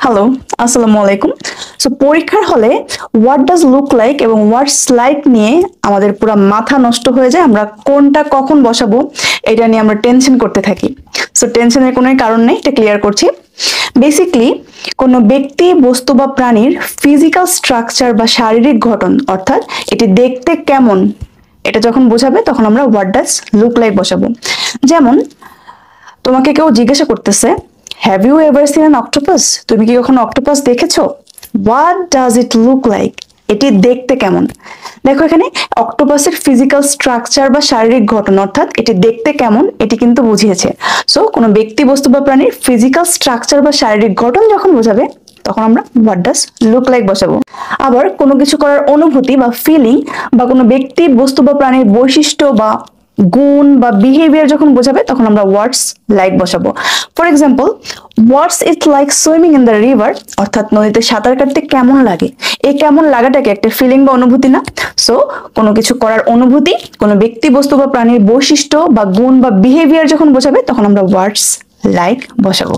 Hello, আসসালামু আলাইকুম। So পরীক্ষার হলে হোয়াট ডাজ লুক লাইক এবং হোয়াটস লাইক নিয়ে আমাদের পুরো মাথা নষ্ট হয়ে যায়। আমরা কোনটা কখন বসাবো এটা নিয়ে আমরা টেনশন করতে থাকি। সো টেনশনের কোনো কারণ নেই, এটা ক্লিয়ার করছি। বেসিকলি কোনো ব্যক্তি, বস্তু বা প্রাণীর ফিজিক্যাল স্ট্রাকচার বা শারীরিক গঠন, অর্থাৎ এটি দেখতে কেমন, এটা যখন বোঝাবে তখন আমরা হোয়াট ডাজ লুক লাইক বসাবো। যেমন তোমাকে কেউ জিজ্ঞাসা করতেছে, have you ever seen an octopus? তুমি কি কখনো অক্টোপাস দেখেছো? What does it look like? এটি দেখতে কেমন? দেখো এখানে অক্টোপাসের ফিজিক্যাল স্ট্রাকচার বা শারীরিক গঠন, অর্থাৎ এটি দেখতে কেমন, এটি কিন্তু বুঝিয়েছে। সো কোনো ব্যক্তি, বস্তু বা প্রাণীর ফিজিক্যাল স্ট্রাকচার বা শারীরিক গঠন যখন বোঝাবে তখন আমরা হোয়াট ডাজ লুক লাইক বসাবো। আবার কোনো কিছু করার অনুভূতি বা ফিলিং বা কোনো ব্যক্তি, বস্তু বা প্রাণীর বৈশিষ্ট্য বা গুণ বা বিহেভিয়ার যখন বোঝাবে তখন আমরা হোয়াটস লাইক বসাবো। For example, what's it like swimming in the river, অর্থাৎ নদীতে সাঁতার কাটতে কেমন লাগে। এই কেমন লাগাটাকে একটা ফিলিং বা অনুভূতি না? সো কোনো কিছু করার অনুভূতি, কোনো ব্যক্তি, বস্তু বা প্রাণীর বৈশিষ্ট্য বা গুণ বা বিহেভিয়ার যখন বোঝাবে তখন আমরা হোয়াটস লাইক বসাবো।